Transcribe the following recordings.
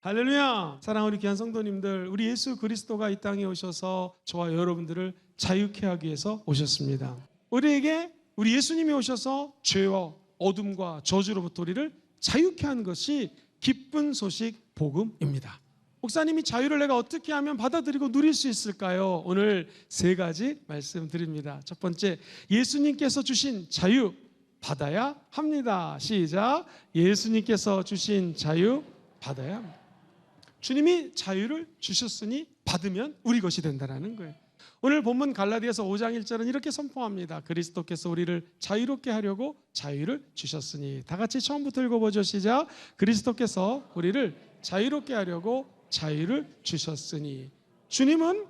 할렐루야. 사랑하는 귀한 성도님들, 우리 예수 그리스도가 이 땅에 오셔서 저와 여러분들을 자유케 하기 위해서 오셨습니다. 우리에게 우리 예수님이 오셔서 죄와 어둠과 저주로부터 우리를 자유케 하는 것이 기쁜 소식 복음입니다. 목사님이 자유를 내가 어떻게 하면 받아들이고 누릴 수 있을까요? 오늘 세 가지 말씀드립니다. 첫 번째, 예수님께서 주신 자유 받아야 합니다. 시작. 예수님께서 주신 자유 받아야 합니다. 주님이 자유를 주셨으니 받으면 우리 것이 된다는 거예요. 오늘 본문 갈라디아서 5장 1절은 이렇게 선포합니다. 그리스도께서 우리를 자유롭게 하려고 자유를 주셨으니. 다 같이 처음부터 읽어보죠. 시작. 그리스도께서 우리를 자유롭게 하려고 자유를 주셨으니. 주님은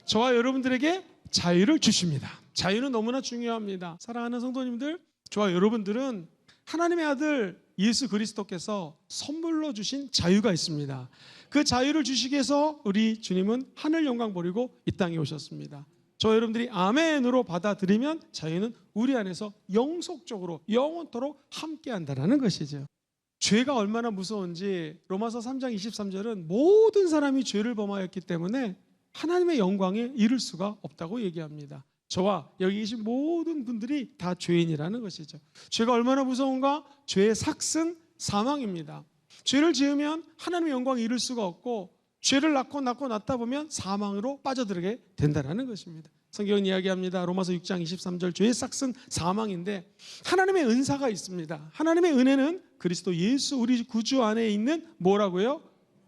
저와 여러분들에게 자유를 주십니다. 자유는 너무나 중요합니다. 사랑하는 성도님들, 저와 여러분들은 하나님의 아들 예수 그리스도께서 선물로 주신 자유가 있습니다. 그 자유를 주시기 위해서 우리 주님은 하늘 영광 버리고 이 땅에 오셨습니다. 저 여러분들이 아멘으로 받아들이면 자유는 우리 안에서 영속적으로 영원토록 함께한다는 것이죠. 죄가 얼마나 무서운지 로마서 3장 23절은 모든 사람이 죄를 범하였기 때문에 하나님의 영광에 이를 수가 없다고 얘기합니다. 저와 여기 계신 모든 분들이 다 죄인이라는 것이죠. 죄가 얼마나 무서운가? 죄의 삭은 사망입니다. 죄를 지으면 하나님의 영광에 이를 수가 없고, 죄를 낳고 낳다 보면 사망으로 빠져들게 된다는 것입니다. 성경은 이야기합니다. 로마서 6장 23절, 죄의 삭은 사망인데 하나님의 은사가 있습니다. 하나님의 은혜는 그리스도 예수 우리 구주 안에 있는 뭐라고요?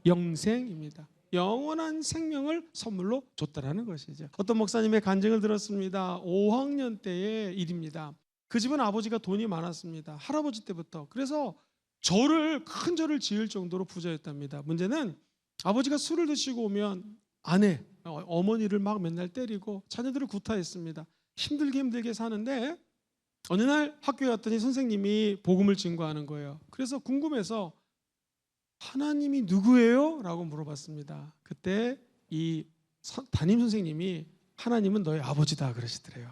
영생입니다. 영원한 생명을 선물로 줬다라는 것이죠. 어떤 목사님의 간증을 들었습니다. 5학년 때의 일입니다. 그 집은 아버지가 돈이 많았습니다. 할아버지 때부터. 그래서 큰 절을 지을 정도로 부자였답니다. 문제는 아버지가 술을 드시고 오면 아내, 어머니를 막 맨날 때리고 자녀들을 구타했습니다. 힘들게 사는데 어느 날 학교에 왔더니 선생님이 복음을 증거하는 거예요. 그래서 궁금해서 하나님이 누구예요? 라고 물어봤습니다. 그때 이 담임 선생님이 하나님은 너의 아버지다 그러시더래요.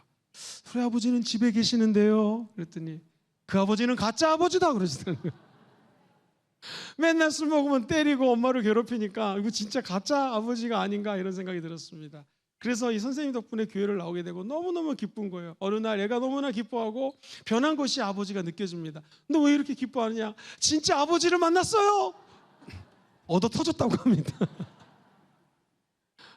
우리 아버지는 집에 계시는데요. 그랬더니 그 아버지는 가짜 아버지다 그러시더라고요. 맨날 술 먹으면 때리고 엄마를 괴롭히니까 이거 진짜 가짜 아버지가 아닌가 이런 생각이 들었습니다. 그래서 이 선생님 덕분에 교회를 나오게 되고 너무너무 기쁜 거예요. 어느 날 애가 너무나 기뻐하고 변한 것이 아버지가 느껴집니다. 너 왜 이렇게 기뻐하느냐? 진짜 아버지를 만났어요. 얻어 터졌다고 합니다.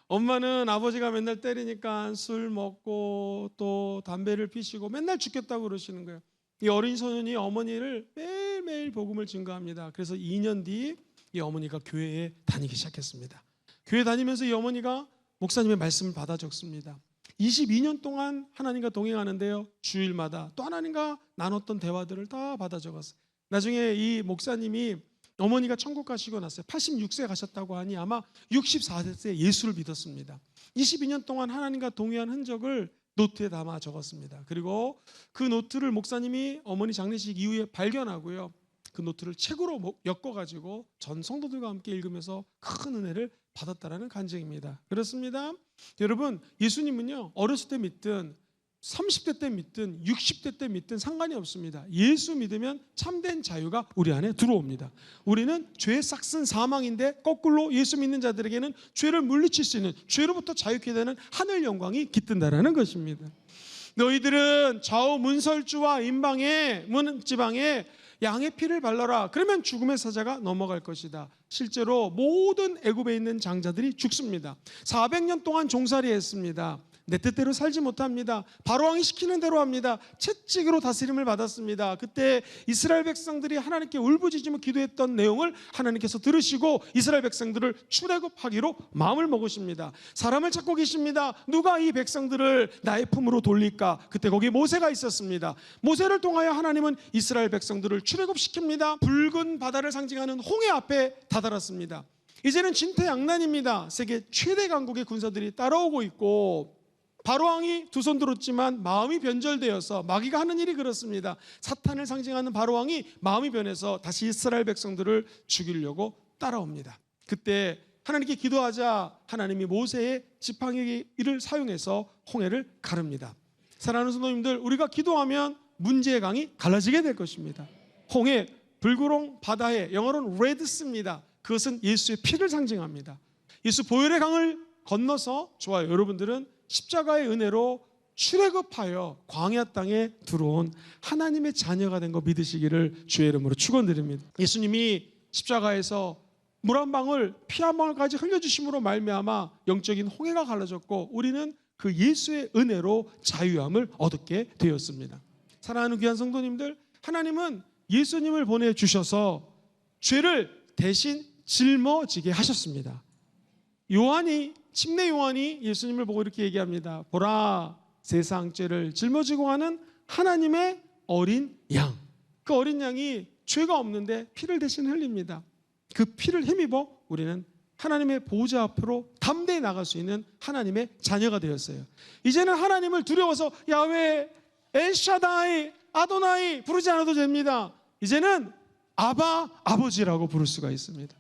엄마는 아버지가 맨날 때리니까 술 먹고 또 담배를 피시고 맨날 죽겠다고 그러시는 거예요. 이 어린 소년이 어머니를 매일매일 복음을 증거합니다. 그래서 2년 뒤 이 어머니가 교회에 다니기 시작했습니다. 교회 다니면서 이 어머니가 목사님의 말씀을 받아 적습니다. 22년 동안 하나님과 동행하는데요, 주일마다 또 하나님과 나눴던 대화들을 다 받아 적었어요. 나중에 이 목사님이 어머니가 천국 가시고 났어요. 86세 가셨다고 하니 아마 64세 예수를 믿었습니다. 22년 동안 하나님과 동행한 흔적을 노트에 담아 적었습니다. 그리고 그 노트를 목사님이 어머니 장례식 이후에 발견하고요, 그 노트를 책으로 엮어가지고 전 성도들과 함께 읽으면서 큰 은혜를 받았다라는 간증입니다. 그렇습니다. 여러분, 예수님은요, 어렸을 때 믿든 30대 때 믿든 60대 때 믿든 상관이 없습니다. 예수 믿으면 참된 자유가 우리 안에 들어옵니다. 우리는 죄의 삭은 사망인데 거꾸로 예수 믿는 자들에게는 죄를 물리칠 수 있는, 죄로부터 자유케 되는 하늘 영광이 깃든다라는 것입니다. 너희들은 좌우 문설주와 임방의 문지방에 양의 피를 발라라. 그러면 죽음의 사자가 넘어갈 것이다. 실제로 모든 애굽에 있는 장자들이 죽습니다. 400년 동안 종살이 했습니다. 내 뜻대로 살지 못합니다. 바로왕이 시키는 대로 합니다. 채찍으로 다스림을 받았습니다. 그때 이스라엘 백성들이 하나님께 울부짖으며 기도했던 내용을 하나님께서 들으시고 이스라엘 백성들을 출애굽하기로 마음을 먹으십니다. 사람을 찾고 계십니다. 누가 이 백성들을 나의 품으로 돌릴까? 그때 거기에 모세가 있었습니다. 모세를 통하여 하나님은 이스라엘 백성들을 출애굽시킵니다. 붉은 바다를 상징하는 홍해 앞에 다다랐습니다. 이제는 진퇴양난입니다. 세계 최대 강국의 군사들이 따라오고 있고, 바로왕이 두 손 들었지만 마음이 변절되어서, 마귀가 하는 일이 그렇습니다. 사탄을 상징하는 바로왕이 마음이 변해서 다시 이스라엘 백성들을 죽이려고 따라옵니다. 그때 하나님께 기도하자 하나님이 모세의 지팡이를 사용해서 홍해를 가릅니다. 사랑하는 성도님들, 우리가 기도하면 문제의 강이 갈라지게 될 것입니다. 홍해, 붉은 바다에, 영어로는 레드스입니다. 그것은 예수의 피를 상징합니다. 예수 보혈의 강을 건너서 저와 여러분들은 십자가의 은혜로 출애굽하여 광야 땅에 들어온 하나님의 자녀가 된 거 믿으시기를 주의 이름으로 축원드립니다. 예수님이 십자가에서 물 한 방울, 피 한 방울까지 흘려주심으로 말미암아 영적인 홍해가 갈라졌고 우리는 그 예수의 은혜로 자유함을 얻게 되었습니다. 사랑하는 귀한 성도님들, 하나님은 예수님을 보내주셔서 죄를 대신 짊어지게 하셨습니다. 침례 요한이 예수님을 보고 이렇게 얘기합니다. 보라, 세상 죄를 짊어지고 가는 하나님의 어린 양. 그 어린 양이 죄가 없는데 피를 대신 흘립니다. 그 피를 힘입어 우리는 하나님의 보호자 앞으로 담대히 나갈 수 있는 하나님의 자녀가 되었어요. 이제는 하나님을 두려워서 야훼, 엘샤다이, 아도나이 부르지 않아도 됩니다. 이제는 아바, 아버지라고 부를 수가 있습니다.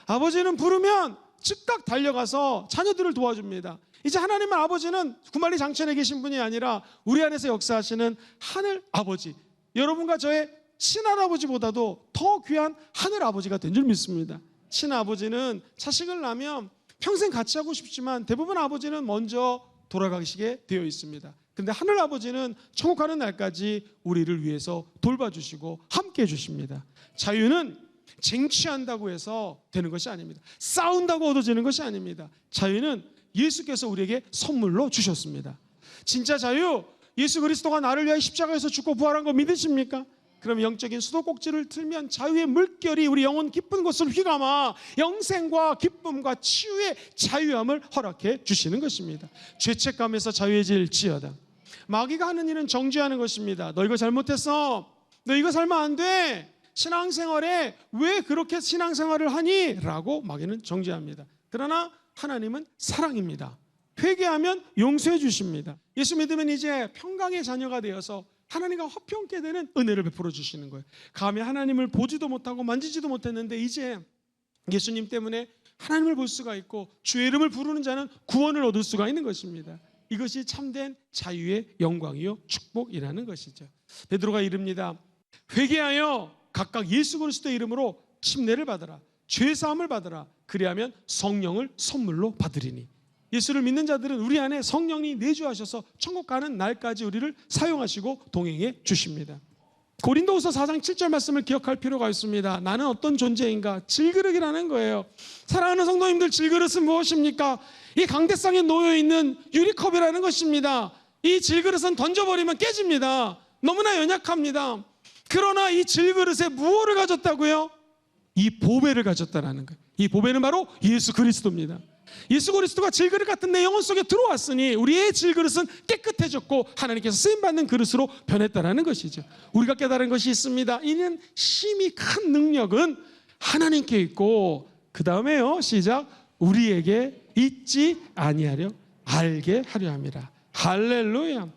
아버지는 부르면 즉각 달려가서 자녀들을 도와줍니다. 이제 하나님의 아버지는 구말리 장천에 계신 분이 아니라 우리 안에서 역사하시는 하늘 아버지, 여러분과 저의 친할아버지보다도 더 귀한 하늘 아버지가 된 줄 믿습니다. 친아버지는 자식을 낳으면 평생 같이 하고 싶지만 대부분 아버지는 먼저 돌아가시게 되어 있습니다. 근데 하늘 아버지는 천국 가는 날까지 우리를 위해서 돌봐주시고 함께 해주십니다. 자유는 쟁취한다고 해서 되는 것이 아닙니다. 싸운다고 얻어지는 것이 아닙니다. 자유는 예수께서 우리에게 선물로 주셨습니다. 진짜 자유, 예수 그리스도가 나를 위하여 십자가에서 죽고 부활한 거 믿으십니까? 그럼 영적인 수도꼭지를 틀면 자유의 물결이 우리 영혼 깊은 곳을 휘감아 영생과 기쁨과 치유의 자유함을 허락해 주시는 것입니다. 죄책감에서 자유해질지어다. 마귀가 하는 일은 정죄하는 것입니다. 너 이거 잘못했어. 너 이거 살면 안 돼. 신앙생활에 왜 그렇게 신앙생활을 하니? 라고 마귀는 정죄합니다. 그러나 하나님은 사랑입니다. 회개하면 용서해 주십니다. 예수 믿으면 이제 평강의 자녀가 되어서 하나님과 화평케 되는 은혜를 베풀어 주시는 거예요. 감히 하나님을 보지도 못하고 만지지도 못했는데 이제 예수님 때문에 하나님을 볼 수가 있고 주의 이름을 부르는 자는 구원을 얻을 수가 있는 것입니다. 이것이 참된 자유의 영광이요 축복이라는 것이죠. 베드로가 이릅니다. 회개하여 각각 예수 그리스도의 이름으로 침례를 받으라. 죄사함을 받으라. 그리하면 성령을 선물로 받으리니. 예수를 믿는 자들은 우리 안에 성령이 내주하셔서 천국 가는 날까지 우리를 사용하시고 동행해 주십니다. 고린도후서 4장 7절 말씀을 기억할 필요가 있습니다. 나는 어떤 존재인가? 질그릇이라는 거예요. 사랑하는 성도님들, 질그릇은 무엇입니까? 이 강대상에 놓여있는 유리컵이라는 것입니다. 이 질그릇은 던져버리면 깨집니다. 너무나 연약합니다. 그러나 이 질그릇에 무엇을 가졌다고요? 이 보배를 가졌다는 거예요. 이 보배는 바로 예수 그리스도입니다. 예수 그리스도가 질그릇 같은 내 영혼 속에 들어왔으니 우리의 질그릇은 깨끗해졌고 하나님께서 쓰임받는 그릇으로 변했다는 것이죠. 우리가 깨달은 것이 있습니다. 이는 심히 큰 능력은 하나님께 있고 그 다음에요 시작 우리에게 있지 아니하려 알게 하려 함이라. 할렐루야.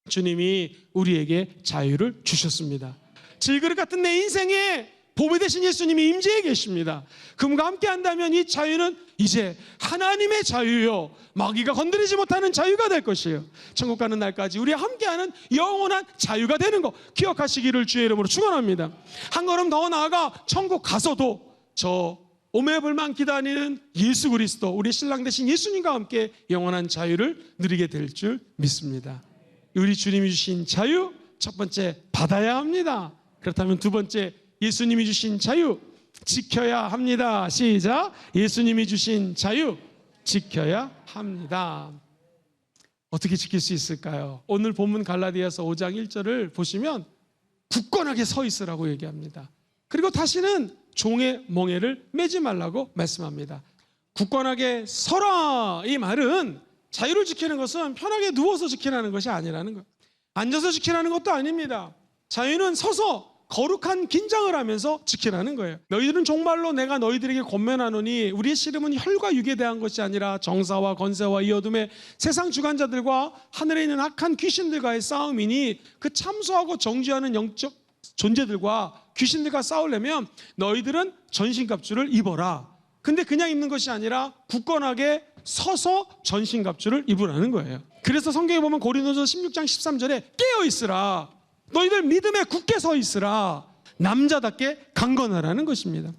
주님이 우리에게 자유를 주셨습니다. 질그릇 같은 내 인생에 보배 되신 예수님이 임재해 계십니다. 그분과 함께 한다면 이 자유는 이제 하나님의 자유요 마귀가 건드리지 못하는 자유가 될 것이에요. 천국 가는 날까지 우리와 함께하는 영원한 자유가 되는 거 기억하시기를 주의 이름으로 축원합니다. 한 걸음 더 나아가 천국 가서도 저 오매불만 기다리는 예수 그리스도 우리 신랑 되신 예수님과 함께 영원한 자유를 누리게 될 줄 믿습니다. 우리 주님이 주신 자유 첫 번째 받아야 합니다. 그렇다면 두 번째 예수님이 주신 자유 지켜야 합니다. 시작. 예수님이 주신 자유 지켜야 합니다. 어떻게 지킬 수 있을까요? 오늘 본문 갈라디아서 5장 1절을 보시면 굳건하게 서 있으라고 얘기합니다. 그리고 다시는 종의 멍에를 매지 말라고 말씀합니다. 굳건하게 서라. 이 말은 자유를 지키는 것은 편하게 누워서 지키라는 것이 아니라는 거예요. 앉아서 지키라는 것도 아닙니다. 자유는 서서 거룩한 긴장을 하면서 지키라는 거예요. 너희들은 정말로 내가 너희들에게 권면하노니 우리의 씨름은 혈과 육에 대한 것이 아니라 정사와 권세와 이 어둠의 세상 주관자들과 하늘에 있는 악한 귀신들과의 싸움이니 그 참소하고 정죄하는 영적 존재들과 귀신들과 싸우려면 너희들은 전신갑주를 입어라. 근데 그냥 입는 것이 아니라 굳건하게 서서 전신갑주를 입으라는 거예요. 그래서 성경에 보면 고린도서 16장 13절에 깨어있으라. 너희들 믿음에 굳게 서 있으라. 남자답게 강건하라는 것입니다.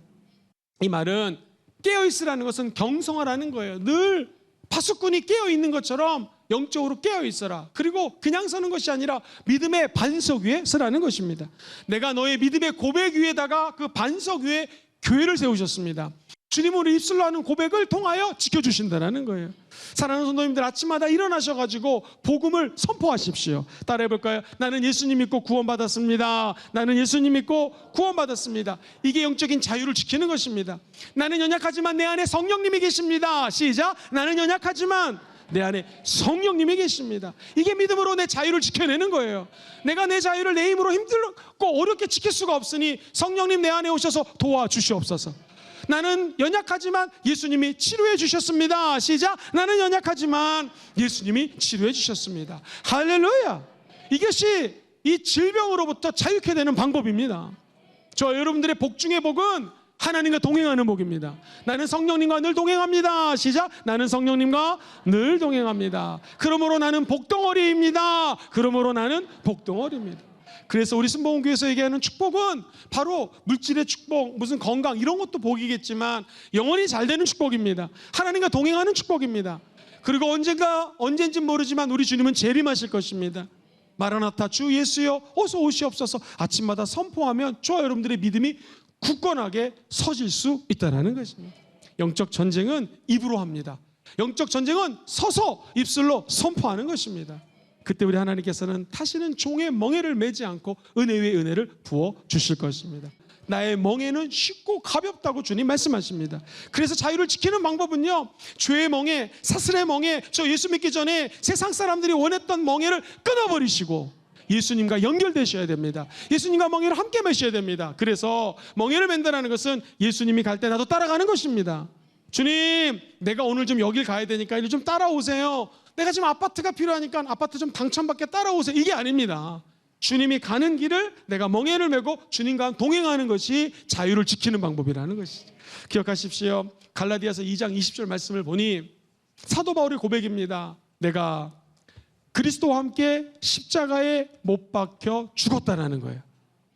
이 말은 깨어있으라는 것은 경성하라는 거예요. 늘 파수꾼이 깨어있는 것처럼 영적으로 깨어있어라. 그리고 그냥 서는 것이 아니라 믿음의 반석 위에 서라는 것입니다. 내가 너의 믿음의 고백 위에다가 그 반석 위에 교회를 세우셨습니다. 주님으로 입술로 하는 고백을 통하여 지켜주신다는 거예요. 사랑하는 성도님들, 아침마다 일어나셔가지고 복음을 선포하십시오. 따라해볼까요? 나는 예수님 믿고 구원받았습니다. 나는 예수님 믿고 구원받았습니다. 이게 영적인 자유를 지키는 것입니다. 나는 연약하지만 내 안에 성령님이 계십니다. 시작. 나는 연약하지만 내 안에 성령님이 계십니다. 이게 믿음으로 내 자유를 지켜내는 거예요. 내가 내 자유를 내 힘으로 힘들고 어렵게 지킬 수가 없으니 성령님 내 안에 오셔서 도와주시옵소서. 나는 연약하지만 예수님이 치료해 주셨습니다. 시작. 나는 연약하지만 예수님이 치료해 주셨습니다. 할렐루야. 이것이 이 질병으로부터 자유케 되는 방법입니다. 저 여러분들의 복 중의 복은 하나님과 동행하는 복입니다. 나는 성령님과 늘 동행합니다. 시작. 나는 성령님과 늘 동행합니다. 그러므로 나는 복덩어리입니다. 그러므로 나는 복덩어리입니다. 그래서 우리 순복음교회에서 얘기하는 축복은 바로 물질의 축복, 무슨 건강 이런 것도 복이겠지만 영원히 잘 되는 축복입니다. 하나님과 동행하는 축복입니다. 그리고 언젠지 모르지만 우리 주님은 재림하실 것입니다. 마라나타 주 예수여 어서 오시옵소서 아침마다 선포하면 저와 여러분들의 믿음이 굳건하게 서질 수 있다는 것입니다. 영적 전쟁은 입으로 합니다. 영적 전쟁은 서서 입술로 선포하는 것입니다. 그때 우리 하나님께서는 다시는 종의 멍에를 매지 않고 은혜 위에 은혜를 부어 주실 것입니다. 나의 멍에는 쉽고 가볍다고 주님 말씀하십니다. 그래서 자유를 지키는 방법은요, 죄의 멍에, 사슬의 멍에, 저 예수 믿기 전에 세상 사람들이 원했던 멍에를 끊어버리시고 예수님과 연결되셔야 됩니다. 예수님과 멍에를 함께 매셔야 됩니다. 그래서 멍에를 맨다라는 것은 예수님이 갈 때 나도 따라가는 것입니다. 주님, 내가 오늘 좀 여길 가야 되니까 이리 좀 따라오세요. 내가 지금 아파트가 필요하니까 아파트 좀 당첨받게 따라오세요. 이게 아닙니다. 주님이 가는 길을 내가 멍에를 메고 주님과 동행하는 것이 자유를 지키는 방법이라는 것이죠. 기억하십시오. 갈라디아서 2장 20절 말씀을 보니 사도 바울의 고백입니다. 내가 그리스도와 함께 십자가에 못 박혀 죽었다라는 거예요.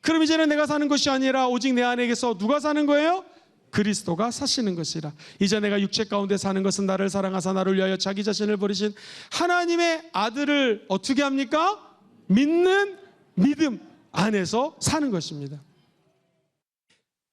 그럼 이제는 내가 사는 것이 아니라 오직 내 안에서 누가 사는 거예요? 그리스도가 사시는 것이라. 이제 내가 육체 가운데 사는 것은 나를 사랑하사 나를 위하여 자기 자신을 버리신 하나님의 아들을 어떻게 합니까? 믿는 믿음 안에서 사는 것입니다.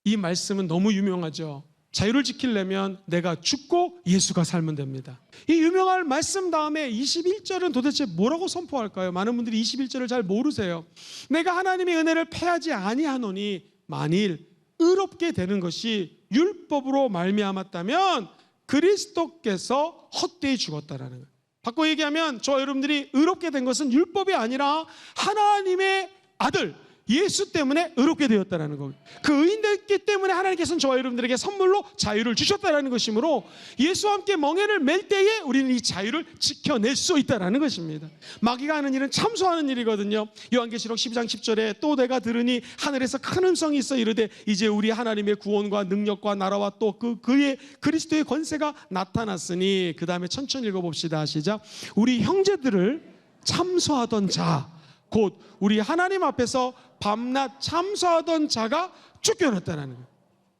이 말씀은 너무 유명하죠. 자유를 지키려면 내가 죽고 예수가 살면 됩니다. 이 유명한 말씀 다음에 21절은 도대체 뭐라고 선포할까요? 많은 분들이 21절을 잘 모르세요. 내가 하나님의 은혜를 패하지 아니하노니 만일 의롭게 되는 것이 율법으로 말미암았다면 그리스도께서 헛되이 죽었다라는 거예요. 바꿔 얘기하면 저와 여러분들이 의롭게 된 것은 율법이 아니라 하나님의 아들 예수 때문에 의롭게 되었다라는 거예요. 그 의인 됐기 때문에 하나님께서는 저와 여러분들에게 선물로 자유를 주셨다라는 것이므로 예수와 함께 멍에를 맬 때에 우리는 이 자유를 지켜낼 수 있다라는 것입니다. 마귀가 하는 일은 참소하는 일이거든요. 요한계시록 12장 10절에 또 내가 들으니 하늘에서 큰 음성이 있어 이르되 이제 우리 하나님의 구원과 능력과 나라와 또 그의 그리스도의 권세가 나타났으니 그 다음에 천천히 읽어봅시다. 시작. 우리 형제들을 참소하던 자 곧 우리 하나님 앞에서 밤낮 참소하던 자가 쫓겨났다는 거예요.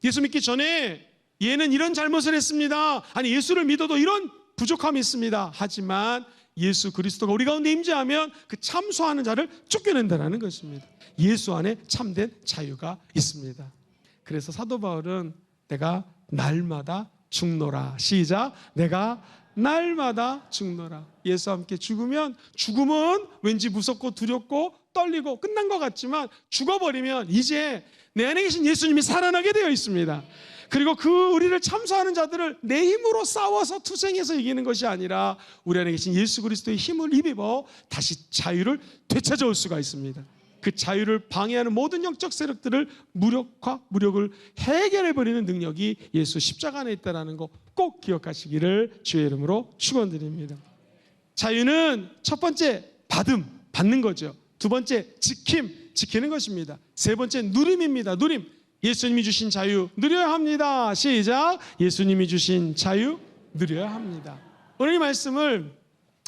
예수 믿기 전에 얘는 이런 잘못을 했습니다. 아니 예수를 믿어도 이런 부족함이 있습니다. 하지만 예수 그리스도가 우리 가운데 임재하면 그 참소하는 자를 쫓겨낸다는 것입니다. 예수 안에 참된 자유가 있습니다. 그래서 사도 바울은 내가 날마다 죽노라. 시작. 내가 날마다 죽노라. 예수와 함께 죽으면 죽음은 왠지 무섭고 두렵고 떨리고 끝난 것 같지만 죽어버리면 이제 내 안에 계신 예수님이 살아나게 되어 있습니다. 그리고 그 우리를 참소하는 자들을 내 힘으로 싸워서 투쟁해서 이기는 것이 아니라 우리 안에 계신 예수 그리스도의 힘을 입어 다시 자유를 되찾아올 수가 있습니다. 그 자유를 방해하는 모든 영적 세력들을 무력을 해결해버리는 능력이 예수 십자가 안에 있다는 거 꼭 기억하시기를 주의 이름으로 축원드립니다. 자유는 첫 번째 받는 거죠. 두 번째 지키는 것입니다. 세 번째 누림입니다. 누림. 예수님이 주신 자유 누려야 합니다. 시작. 예수님이 주신 자유 누려야 합니다. 오늘 이 말씀을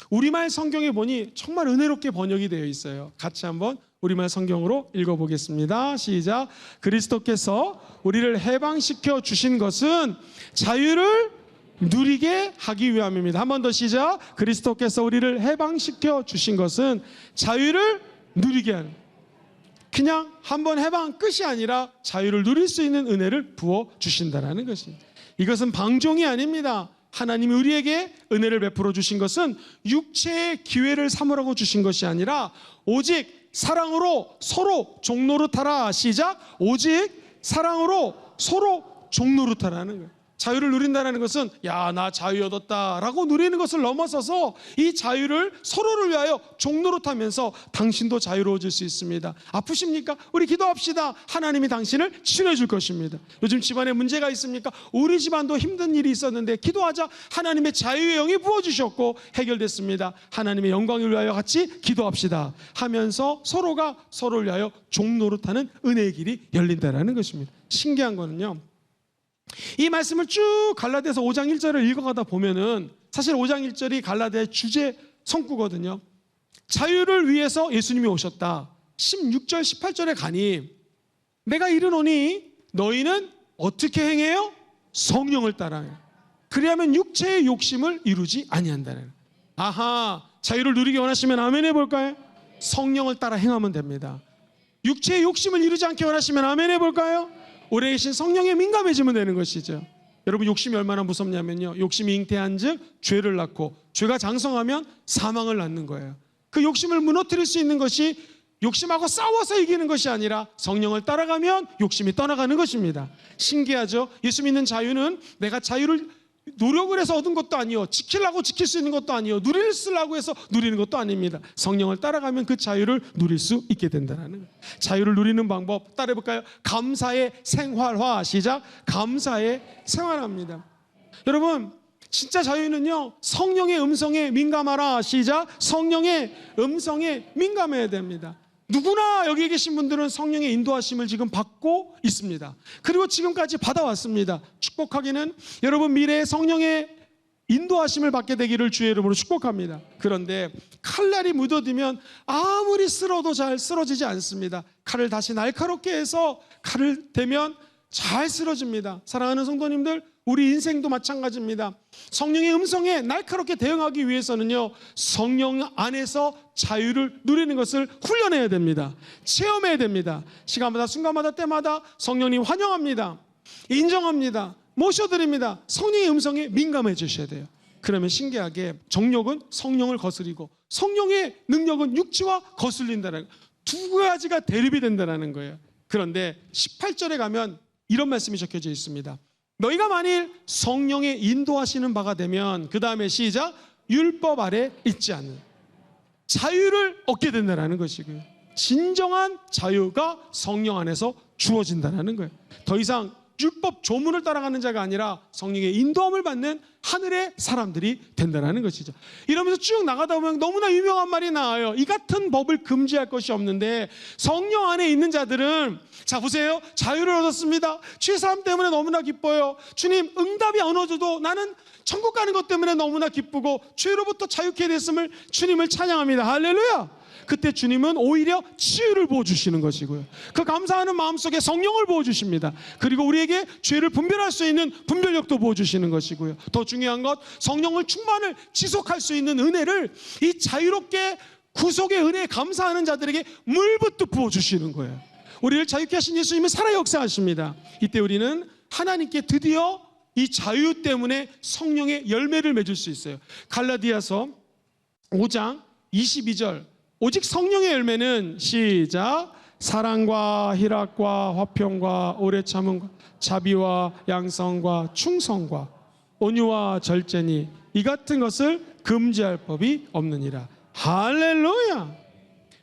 우리말 성경에 보니 정말 은혜롭게 번역이 되어 있어요. 같이 한번 우리말 성경으로 읽어보겠습니다. 시작. 그리스도께서 우리를 해방시켜 주신 것은 자유를 누리게 하기 위함입니다. 한 번 더 시작. 그리스도께서 우리를 해방시켜 주신 것은 자유를 누리게 하는, 그냥 한번 해방 끝이 아니라 자유를 누릴 수 있는 은혜를 부어 주신다라는 것입니다. 이것은 방종이 아닙니다. 하나님이 우리에게 은혜를 베풀어 주신 것은 육체의 기회를 삼으라고 주신 것이 아니라 오직 사랑으로 서로 종노릇하라. 시작. 오직 사랑으로 서로 종노릇하라는 거예요. 자유를 누린다는 것은 야, 나 자유 얻었다라고 누리는 것을 넘어서서 이 자유를 서로를 위하여 종노릇하면서 당신도 자유로워질 수 있습니다. 아프십니까? 우리 기도합시다. 하나님이 당신을 치료해 줄 것입니다. 요즘 집안에 문제가 있습니까? 우리 집안도 힘든 일이 있었는데 기도하자 하나님의 자유의 영이 부어주셨고 해결됐습니다. 하나님의 영광을 위하여 같이 기도합시다 하면서 서로가 서로를 위하여 종노릇하는 은혜의 길이 열린다는 것입니다. 신기한 거는요, 이 말씀을 쭉 갈라디아서 5장 1절을 읽어가다 보면은 사실 5장 1절이 갈라디아의 주제 성구거든요. 자유를 위해서 예수님이 오셨다. 16절 18절에 가니 내가 이르노니 너희는 어떻게 행해요? 성령을 따라요. 그리하면 육체의 욕심을 이루지 아니한다는. 아하, 자유를 누리기 원하시면 아멘 해볼까요? 성령을 따라 행하면 됩니다. 육체의 욕심을 이루지 않게 원하시면 아멘 해볼까요? 오래 계신 성령에 민감해지면 되는 것이죠. 여러분, 욕심이 얼마나 무섭냐면요, 욕심이 잉태한 즉 죄를 낳고 죄가 장성하면 사망을 낳는 거예요. 그 욕심을 무너뜨릴 수 있는 것이 욕심하고 싸워서 이기는 것이 아니라 성령을 따라가면 욕심이 떠나가는 것입니다. 신기하죠? 예수 믿는 자유는 내가 자유를 노력을 해서 얻은 것도 아니요, 지키려고 지킬 수 있는 것도 아니요, 누리려고 해서 누리는 것도 아닙니다. 성령을 따라가면 그 자유를 누릴 수 있게 된다는 거예요. 자유를 누리는 방법 따라해볼까요? 감사의 생활화. 시작. 감사의 생활화입니다. 여러분, 진짜 자유는요, 성령의 음성에 민감하라. 시작. 성령의 음성에 민감해야 됩니다. 누구나 여기 계신 분들은 성령의 인도하심을 지금 받고 있습니다. 그리고 지금까지 받아왔습니다. 축복하기는 여러분 미래에 성령의 인도하심을 받게 되기를 주의 이름으로 축복합니다. 그런데 칼날이 묻어두면 아무리 쓸어도 잘 쓰러지지 않습니다. 칼을 다시 날카롭게 해서 칼을 대면 잘 쓰러집니다. 사랑하는 성도님들, 우리 인생도 마찬가지입니다. 성령의 음성에 날카롭게 대응하기 위해서는요, 성령 안에서 자유를 누리는 것을 훈련해야 됩니다. 체험해야 됩니다. 시간마다 순간마다 때마다 성령님 환영합니다. 인정합니다. 모셔드립니다. 성령의 음성에 민감해 주셔야 돼요. 그러면 신기하게 정욕은 성령을 거스리고 성령의 능력은 육체와 거슬린다는, 두 가지가 대립이 된다는 거예요. 그런데 18절에 가면 이런 말씀이 적혀져 있습니다. 너희가 만일 성령의 인도하시는 바가 되면, 그 다음에 시작, 율법 아래 있지 않는 자유를 얻게 된다는 것이고요. 진정한 자유가 성령 안에서 주어진다는 거예요. 더 이상 율법 조문을 따라가는 자가 아니라 성령의 인도함을 받는 하늘의 사람들이 된다는 것이죠. 이러면서 쭉 나가다 보면 너무나 유명한 말이 나와요. 이 같은 법을 금지할 것이 없는데, 성령 안에 있는 자들은 자 보세요, 자유를 얻었습니다. 죄사함 때문에 너무나 기뻐요. 주님, 응답이 안 얻어도 나는 천국 가는 것 때문에 너무나 기쁘고 죄로부터 자유케 됐음을 주님을 찬양합니다. 할렐루야. 그때 주님은 오히려 치유를 부어주시는 것이고요, 그 감사하는 마음속에 성령을 부어주십니다. 그리고 우리에게 죄를 분별할 수 있는 분별력도 부어주시는 것이고요, 더 중요한 것, 성령을 충만을 지속할 수 있는 은혜를 이 자유롭게 구속의 은혜에 감사하는 자들에게 물붓듯 부어주시는 거예요. 우리를 자유케 하신 예수님이 살아 역사하십니다. 이때 우리는 하나님께 드디어 이 자유 때문에 성령의 열매를 맺을 수 있어요. 갈라디아서 5장 22절, 오직 성령의 열매는 시작, 사랑과 희락과 화평과 오래 참음과 자비와 양성과 충성과 온유와 절제니 이 같은 것을 금지할 법이 없느니라. 할렐루야.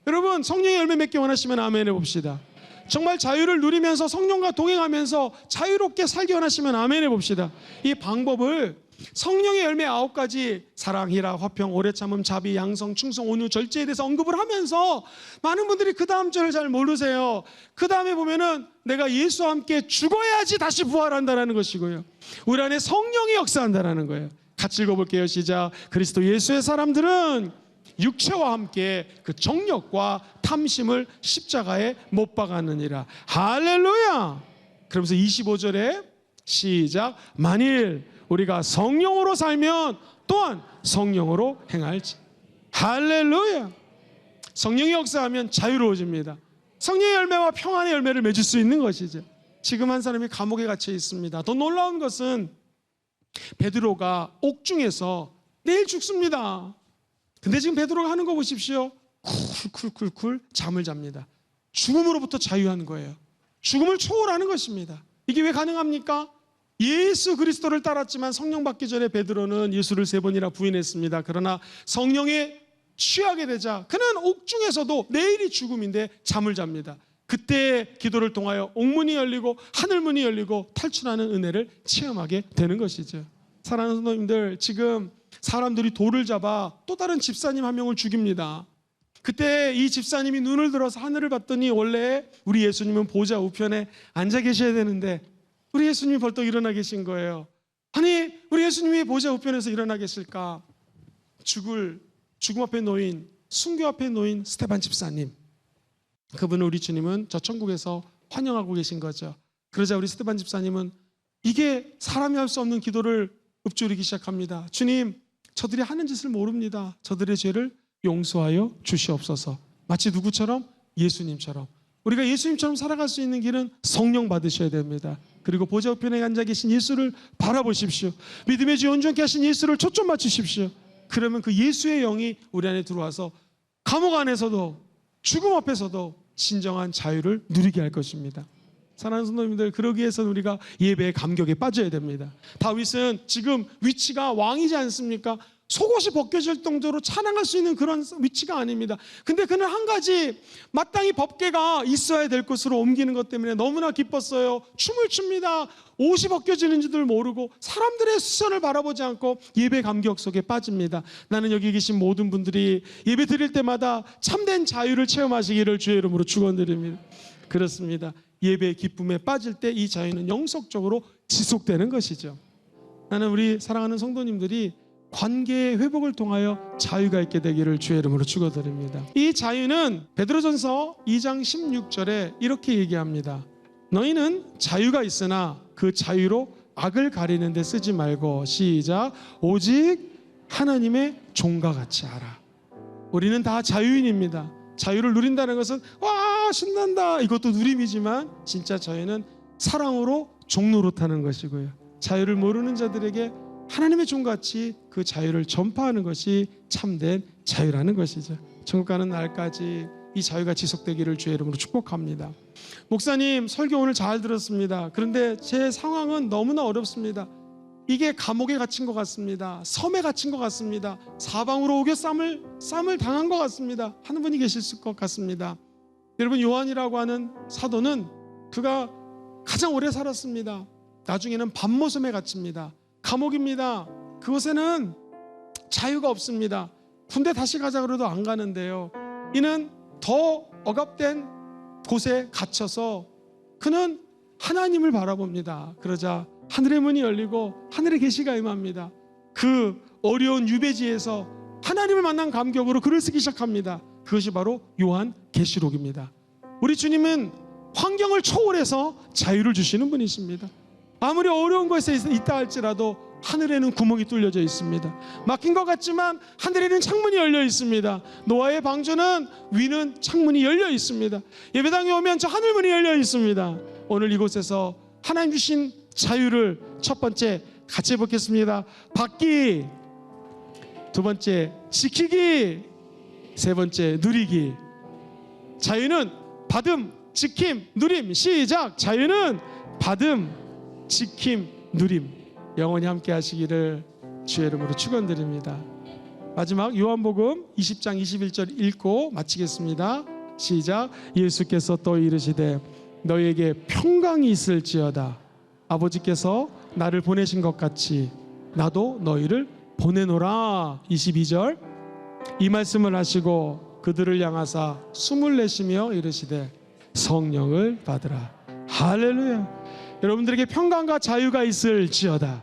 여러분, 성령의 열매 맺기 원하시면 아멘 해봅시다. 정말 자유를 누리면서 성령과 동행하면서 자유롭게 살기 원하시면 아멘 해봅시다. 이 방법을 성령의 열매 9가지, 사랑, 희락, 화평, 오래 참음, 자비, 양성, 충성, 온유, 절제에 대해서 언급을 하면서 많은 분들이 그 다음 절을 잘 모르세요. 그 다음에 보면은 내가 예수와 함께 죽어야지 다시 부활한다는 것이고요, 우리 안에 성령이 역사한다는 거예요. 같이 읽어볼게요. 시작. 그리스도 예수의 사람들은 육체와 함께 그 정욕과 탐심을 십자가에 못 박았느니라. 할렐루야. 그러면서 25절에 시작. 만일 우리가 성령으로 살면 또한 성령으로 행할지. 할렐루야. 성령이 역사하면 자유로워집니다. 성령의 열매와 평안의 열매를 맺을 수 있는 것이죠. 지금 한 사람이 감옥에 갇혀 있습니다. 더 놀라운 것은 베드로가 옥중에서 내일 죽습니다. 근데 지금 베드로가 하는 거 보십시오. 쿨쿨쿨쿨 잠을 잡니다. 죽음으로부터 자유한 거예요. 죽음을 초월하는 것입니다. 이게 왜 가능합니까? 예수 그리스도를 따랐지만 성령 받기 전에 베드로는 예수를 3번이나 부인했습니다. 그러나 성령에 취하게 되자 그는 옥중에서도 내일이 죽음인데 잠을 잡니다. 그때 기도를 통하여 옥문이 열리고 하늘문이 열리고 탈출하는 은혜를 체험하게 되는 것이죠. 사랑하는 성도님들, 지금 사람들이 돌을 잡아 또 다른 집사님 한 명을 죽입니다. 그때 이 집사님이 눈을 들어서 하늘을 봤더니 원래 우리 예수님은 보좌 우편에 앉아 계셔야 되는데 우리 예수님이 벌떡 일어나 계신 거예요. 아니, 우리 예수님이 왜 보좌 우편에서 일어나 계실까? 죽음 앞에 놓인, 순교 앞에 놓인 스테반 집사님, 그분을 우리 주님은 저 천국에서 환영하고 계신 거죠. 그러자 우리 스테반 집사님은 이게 사람이 할 수 없는 기도를 읊조리기 시작합니다. 주님, 저들이 하는 짓을 모릅니다. 저들의 죄를 용서하여 주시옵소서. 마치 누구처럼? 예수님처럼. 우리가 예수님처럼 살아갈 수 있는 길은 성령 받으셔야 됩니다. 그리고 보좌 우편에 앉아 계신 예수를 바라보십시오. 믿음의 주 온전케 하신 예수를 초점 맞추십시오. 그러면 그 예수의 영이 우리 안에 들어와서 감옥 안에서도 죽음 앞에서도 진정한 자유를 누리게 할 것입니다. 사랑하는 성도님들, 그러기 위해서는 우리가 예배의 감격에 빠져야 됩니다. 다윗은 지금 위치가 왕이지 않습니까? 속옷이 벗겨질 정도로 찬양할 수 있는 그런 위치가 아닙니다. 근데 그는 한 가지 마땅히 법궤가 있어야 될 곳으로 옮기는 것 때문에 너무나 기뻤어요. 춤을 춥니다. 옷이 벗겨지는 줄을 모르고 사람들의 시선을 바라보지 않고 예배 감격 속에 빠집니다. 나는 여기 계신 모든 분들이 예배 드릴 때마다 참된 자유를 체험하시기를 주의 이름으로 축원드립니다. 그렇습니다. 예배의 기쁨에 빠질 때 이 자유는 영속적으로 지속되는 것이죠. 나는 우리 사랑하는 성도님들이 관계의 회복을 통하여 자유가 있게 되기를 주의 이름으로 축원드립니다. 이 자유는 베드로전서 2장 16절에 이렇게 얘기합니다. 너희는 자유가 있으나 그 자유로 악을 가리는 데 쓰지 말고, 시작, 오직 하나님의 종과 같이 하라. 우리는 다 자유인입니다. 자유를 누린다는 것은 와 신난다 이것도 누림이지만 진짜 자유는 사랑으로 종노릇하는 것이고요. 자유를 모르는 자들에게 하나님의 종같이 그 자유를 전파하는 것이 참된 자유라는 것이죠. 천국 가는 날까지 이 자유가 지속되기를 주의 이름으로 축복합니다. 목사님, 설교 오늘 잘 들었습니다. 그런데 제 상황은 너무나 어렵습니다. 이게 감옥에 갇힌 것 같습니다. 섬에 갇힌 것 같습니다. 사방으로 오겨 쌈을 당한 것 같습니다. 하는 분이 계실 것 같습니다. 여러분, 요한이라고 하는 사도는 그가 가장 오래 살았습니다. 나중에는 밤모섬에 갇힙니다. 감옥입니다. 그곳에는 자유가 없습니다. 군대 다시 가자 그래도 안 가는데요. 이는 더 억압된 곳에 갇혀서 그는 하나님을 바라봅니다. 그러자 하늘의 문이 열리고 하늘의 계시가 임합니다. 그 어려운 유배지에서 하나님을 만난 감격으로 글을 쓰기 시작합니다. 그것이 바로 요한계시록입니다. 우리 주님은 환경을 초월해서 자유를 주시는 분이십니다. 아무리 어려운 곳에 있다 할지라도 하늘에는 구멍이 뚫려져 있습니다. 막힌 것 같지만 하늘에는 창문이 열려 있습니다. 노아의 방주는 위는 창문이 열려 있습니다. 예배당에 오면 저 하늘문이 열려 있습니다. 오늘 이곳에서 하나님 주신 자유를 첫 번째 같이 해보겠습니다. 받기, 두 번째 지키기, 세 번째 누리기. 자유는 받음, 지킴, 누림. 시작. 자유는 받음, 지킴, 누림. 영원히 함께 하시기를 주의 이름으로 축원드립니다. 마지막 요한복음 20장 21절 읽고 마치겠습니다. 시작. 예수께서 또 이르시되 너희에게 평강이 있을지어다. 아버지께서 나를 보내신 것 같이 나도 너희를 보내노라. 22절. 이 말씀을 하시고 그들을 향하사 숨을 내쉬며 이르시되 성령을 받으라. 할렐루야. 여러분들에게 평강과 자유가 있을지어다.